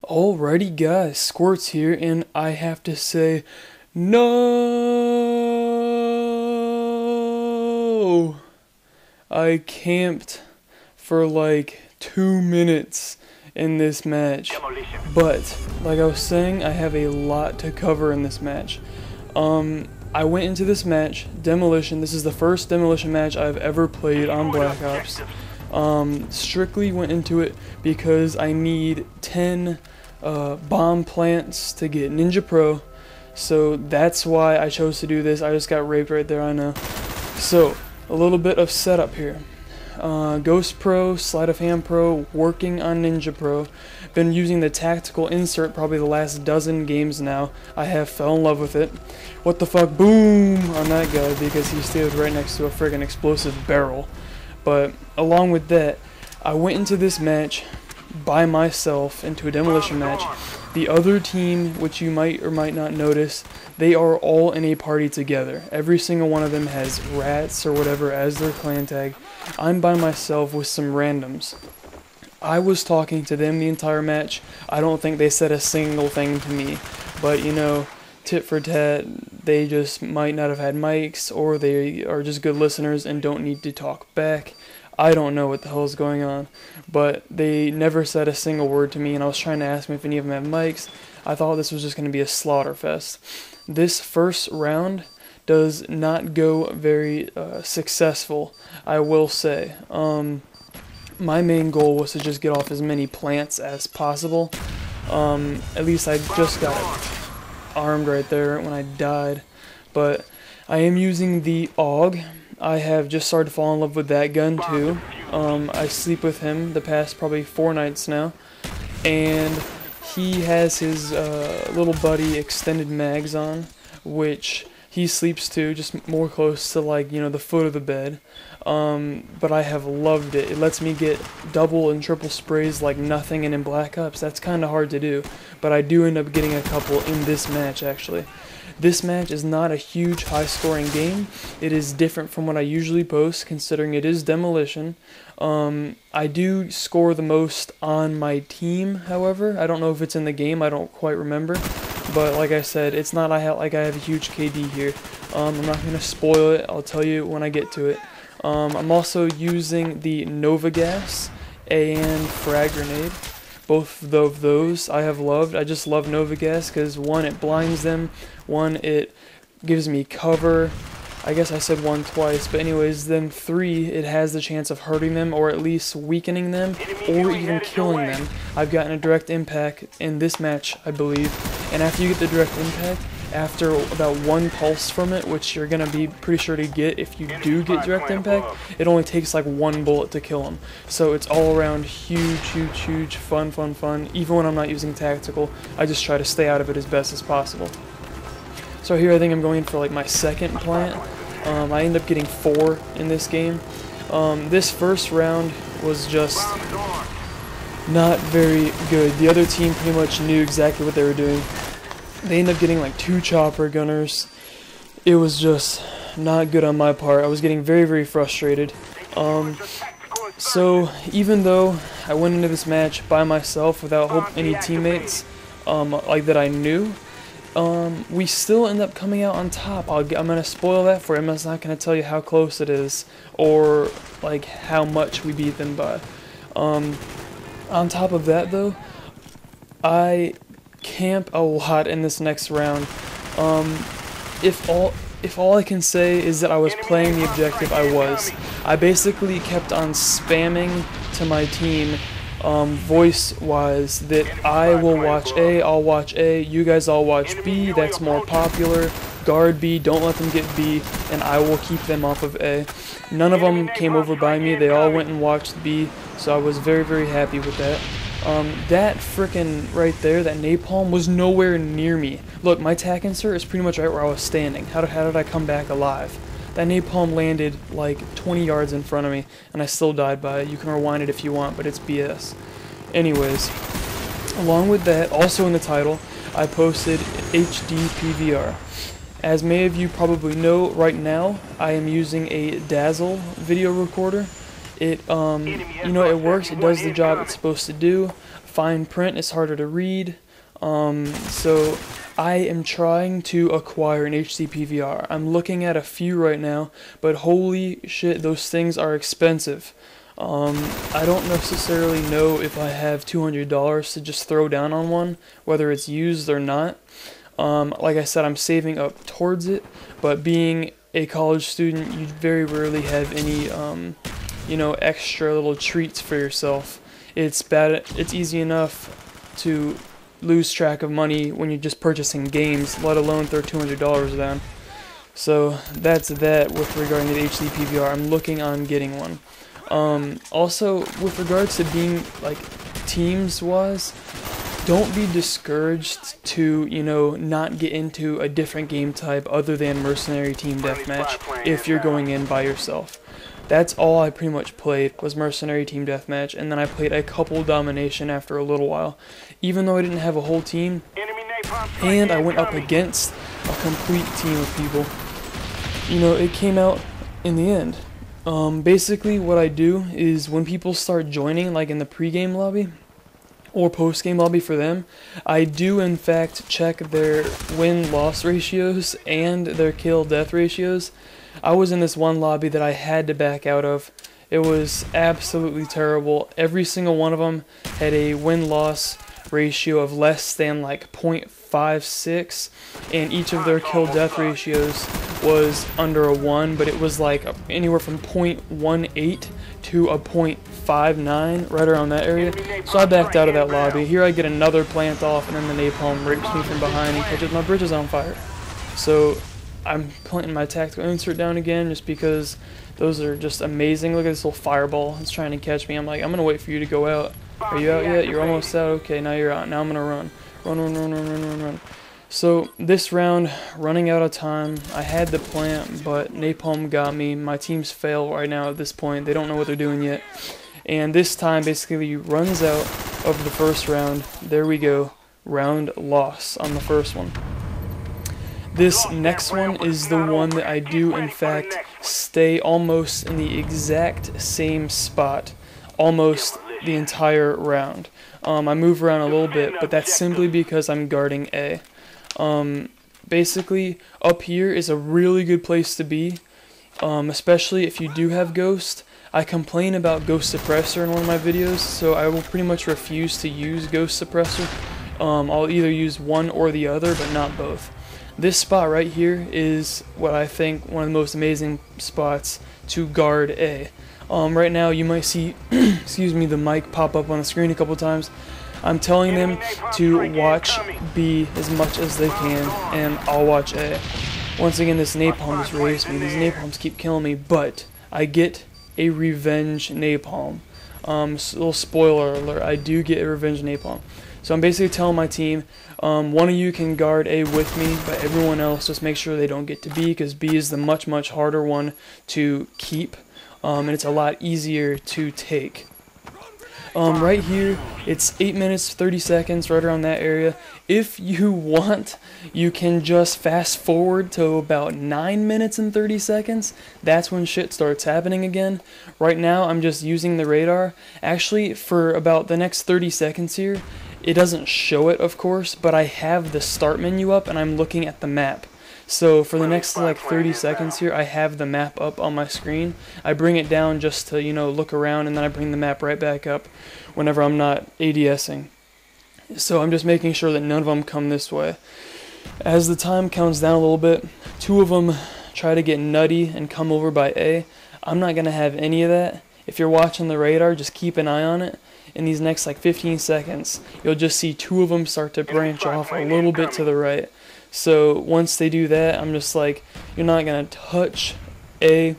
Alrighty guys, Squirts here, and I have to say, no! I camped for like 2 minutes in this match, but like I was saying, I have a lot to cover in this match. I went into this match, Demolition. This is the first Demolition match I've ever played on Black Ops. Strictly went into it because I need 10 bomb plants to get Ninja Pro, so that's why I chose to do this. I just got raped right there, I know. So, a little bit of setup here. Ghost Pro, Sleight of Hand Pro, working on Ninja Pro. Been using the tactical insert probably the last dozen games now. I have fell in love with it. What the fuck, boom, on that guy because he stayed right next to a friggin' explosive barrel. But along with that, I went into this match by myself, into a Demolition match. The other team, which you might or might not notice, they are all in a party together. Every single one of them has rats or whatever as their clan tag. I'm by myself with some randoms. I was talking to them the entire match. I don't think they said a single thing to me, but you know, tit for tat, they just might not have had mics, or they are just good listeners and don't need to talk back. I don't know what the hell is going on, but they never said a single word to me, and I was trying to ask them if any of them had mics. I thought this was just going to be a slaughter fest. This first round does not go very successful, I will say. My main goal was to just get off as many plants as possible. At least I just got armed right there when I died, but I am using the AUG. I have just started to fall in love with that gun too. I sleep with him the past probably 4 nights now, and he has his little buddy extended mags on, which he sleeps to, just more close to, like, you know, the foot of the bed. But I have loved it. It lets me get double and triple sprays like nothing, and in Black Ops that's kind of hard to do, but I do end up getting a couple in this match actually. This match is not a huge high-scoring game. It is different from what I usually post, considering it is Demolition. I do score the most on my team, however. I don't know if it's in the game, I don't quite remember. But like I said, it's not like I have a huge KD here. I'm not going to spoil it, I'll tell you when I get to it. I'm also using the Nova Gas and Frag Grenade. Both of those I have loved. I just love Nova Gas because, one, it blinds them, one, it gives me cover. I guess I said one twice, but anyways, then 3, it has the chance of hurting them, or at least weakening them, or even killing them. I've gotten a direct impact in this match, I believe, and after you get the direct impact, after about 1 pulse from it, which you're going to be pretty sure to get if you do get direct impact, it only takes like 1 bullet to kill them. So it's all around huge, fun. Even when I'm not using tactical, I just try to stay out of it as best as possible. So here I think I'm going for like my second plant. I end up getting 4 in this game. This first round was just not very good. The other team pretty much knew exactly what they were doing. They ended up getting like 2 chopper gunners. It was just not good on my part. I was getting very frustrated. So even though I went into this match by myself without any teammates like that I knew, we still end up coming out on top. I'm gonna spoil that for you. I'm just not gonna tell you how close it is or like how much we beat them by. On top of that though, I camp a lot in this next round. If all I can say is that I was playing the objective, I basically kept on spamming to my team voice-wise that I will watch A, I'll watch A, you guys all watch B, that's more popular, guard B, don't let them get B, and I will keep them off of A. None of them came over by me, they all went and watched B, so I was very happy with that. That frickin' right there, that napalm, was nowhere near me. Look, my tac insert is pretty much right where I was standing. How did I come back alive? That napalm landed like 20 yards in front of me, and I still died by it. You can rewind it if you want, but it's BS. Anyways, along with that, also in the title, I posted HD PVR. As many of you probably know, right now, I am using a Dazzle video recorder. It, you know, it works, it does the job it's supposed to do. fine print is harder to read. So I am trying to acquire an HD PVR. I'm looking at a few right now, but holy shit, those things are expensive. I don't necessarily know if I have $200 to just throw down on one, whether it's used or not. Like I said, I'm saving up towards it, but being a college student, you very rarely have any, you know, extra little treats for yourself. It's easy enough to lose track of money when you're just purchasing games, let alone throw $200 down. So that's that with regarding to the HD PVR. I'm looking on getting one. Also, with regards to being like teams wise, don't be discouraged to, you know, not get into a different game type other than Mercenary Team Deathmatch if you're going in by yourself. That's all I pretty much played was Mercenary Team Deathmatch, and then I played a couple Domination after a little while, even though I didn't have a whole team, and I went up against a complete team of people. You know, it came out in the end. Basically what I do is when people start joining, like in the pregame lobby, or post-game lobby for them, I do in fact check their win-loss ratios and their kill-death ratios. I was in this one lobby that I had to back out of. It was absolutely terrible. Every single one of them had a win-loss ratio of less than like 0.56, and each of their kill-death ratios was under a 1, but it was like anywhere from 0.18 to a 0.59, right around that area. So I backed out of that lobby. Here I get another plant off, and then the napalm rapes me from behind and catches my bridges on fire. So I'm planting my tactical insert down again just because those are just amazing. Look at this little fireball. It's trying to catch me. I'm like, I'm going to wait for you to go out. Are you out yet? You're almost out? Okay, now you're out. Now I'm going to run. Run. So this round, running out of time, I had the plant, but napalm got me. My team's fail right now at this point. They don't know what they're doing yet. And this time basically runs out of the first round. There we go. Round loss on the first one. This next one is the one that I do in fact stay almost in the exact same spot almost the entire round. I move around a little bit, but that's simply because I'm guarding A. Basically, up here is a really good place to be, especially if you do have Ghost. I complain about Ghost Suppressor in one of my videos, so I will pretty much refuse to use Ghost Suppressor. I'll either use one or the other, but not both. This spot right here is what I think one of the most amazing spots to guard A. Right now you might see excuse me, the mic pop up on the screen a couple times. I'm telling them to watch B as much as they can, and I'll watch A. Once again, this napalm just raised me. These napalms keep killing me, but I get a revenge napalm. Little spoiler alert, I do get a revenge napalm. So I'm basically telling my team, one of you can guard A with me, but everyone else just make sure they don't get to B, because B is the much harder one to keep, and it's a lot easier to take. Right here, it's 8 minutes 30 seconds, right around that area. If you want, you can just fast forward to about 9 minutes and 30 seconds. That's when shit starts happening again. Right now, I'm just using the radar. Actually, for about the next 30 seconds here, it doesn't show it, of course, but I have the start menu up and I'm looking at the map. So for the next like 30 seconds here, I have the map up on my screen. I bring it down just to, you know, look around, and then I bring the map right back up whenever I'm not ADSing. So I'm just making sure that none of them come this way. As the time counts down a little bit, 2 of them try to get nutty and come over by A. I'm not going to have any of that. If you're watching the radar, just keep an eye on it. In these next like 15 seconds, you'll just see 2 of them start to branch off a little bit to the right. So once they do that, I'm just like, you're not going to touch A.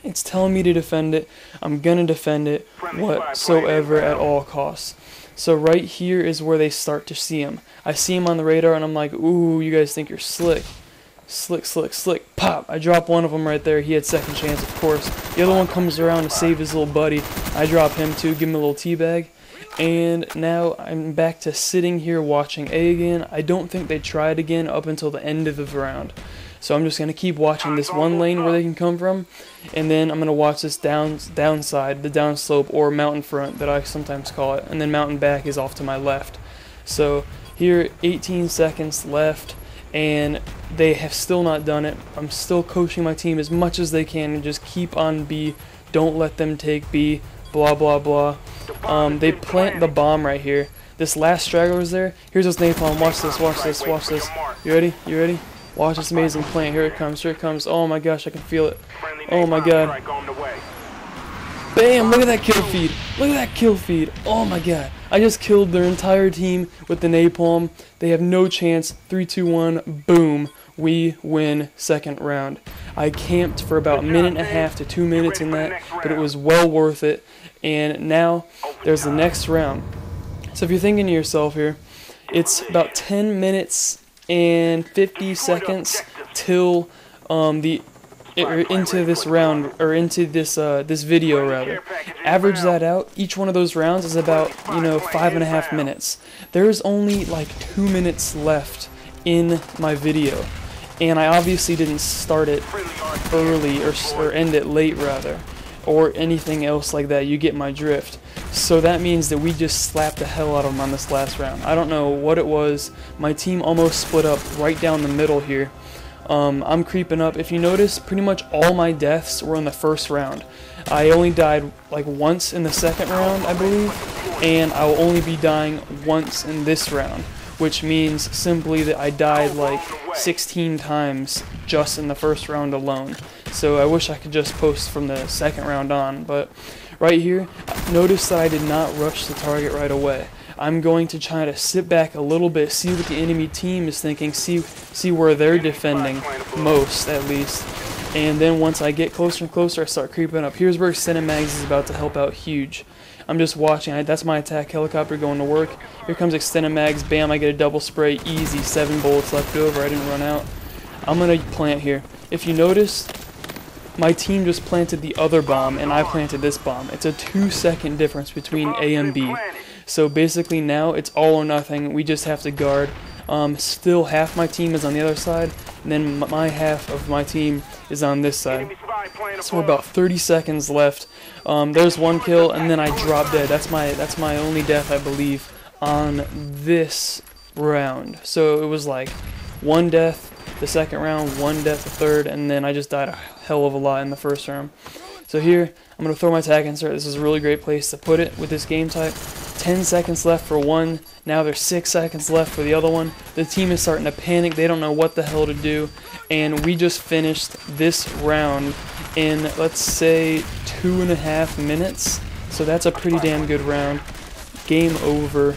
It's telling me to defend it. I'm going to defend it whatsoever at all costs. So right here is where they start to see him. I see him on the radar and I'm like, ooh, you guys think you're slick. Slick. Pop. I drop one of them right there. He had second chance, of course. The other one comes around to save his little buddy. I drop him too, give him a little teabag. And now I'm back to sitting here watching A again. I don't think they tried again up until the end of the round. So I'm just going to keep watching this one lane where they can come from, and then I'm going to watch this downside, the downslope, or mountain front that I sometimes call it, and then mountain back is off to my left. So here, 18 seconds left, and they have still not done it. I'm still coaching my team as much as they can and just keep on B, don't let them take B, blah blah blah. They plant the bomb right here. This last straggler is there. Here's this napalm. Watch this, watch this, watch this. You ready? You ready? Watch this amazing plant. Here it comes, here it comes. Oh my gosh, I can feel it. Oh my god. Bam! Look at that kill feed. Look at that kill feed. Oh my god. I just killed their entire team with the napalm. They have no chance. 3, 2, 1. Boom. We win second round. I camped for about a minute and a half to 2 minutes in that, but it was well worth it. And now there's the next round. So if you're thinking to yourself here, it's about 10 minutes and 50 seconds till into this round, or into this video rather. Average that out. Each one of those rounds is about 5.5 minutes. There's only like 2 minutes left in my video, and I obviously didn't start it early or end it late rather, or anything else like that. You get my drift. So that means that we just slapped the hell out of them on this last round. I don't know what it was. My team almost split up right down the middle here. I'm creeping up. If you notice, pretty much all my deaths were in the first round. I only died like once in the second round, I believe, and I will only be dying once in this round, which means simply that I died like 16 times just in the first round alone. So I wish I could just post from the second round on, but right here, notice that I did not rush the target right away. I'm going to try to sit back a little bit, see what the enemy team is thinking, see where they're defending most, at least. And then once I get closer and closer, I start creeping up. Here's where Extended Mags is about to help out huge. I'm just watching. That's my attack helicopter going to work. Here comes Extended Mags. Bam, I get a double spray. Easy. 7 bullets left over. I didn't run out. I'm going to plant here. If you notice, my team just planted the other bomb, and I planted this bomb. It's a 2-second difference between A and B. So basically now it's all or nothing. We just have to guard. Still half my team is on the other side, and then my half of my team is on this side. So we're about 30 seconds left. There's one kill, and then I drop dead. That's my only death, I believe, on this round. So it was like 1 death the second round, 1 death the third, and then I just died a hell of a lot in the first round. So here, I'm going to throw my tag insert. This is a really great place to put it with this game type. 10 seconds left for one. Now there's 6 seconds left for the other one. The team is starting to panic. They don't know what the hell to do. And we just finished this round in, let's say, 2.5 minutes. So that's a pretty damn good round. Game over.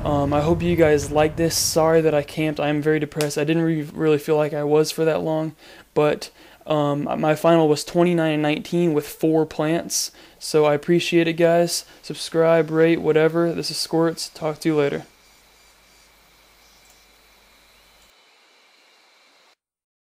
I hope you guys like this. Sorry that I camped. I am very depressed. I didn't really feel like I was for that long. But my final was 29-19 with 4 plants. So I appreciate it, guys. Subscribe, rate, whatever. This is Squirts. Talk to you later.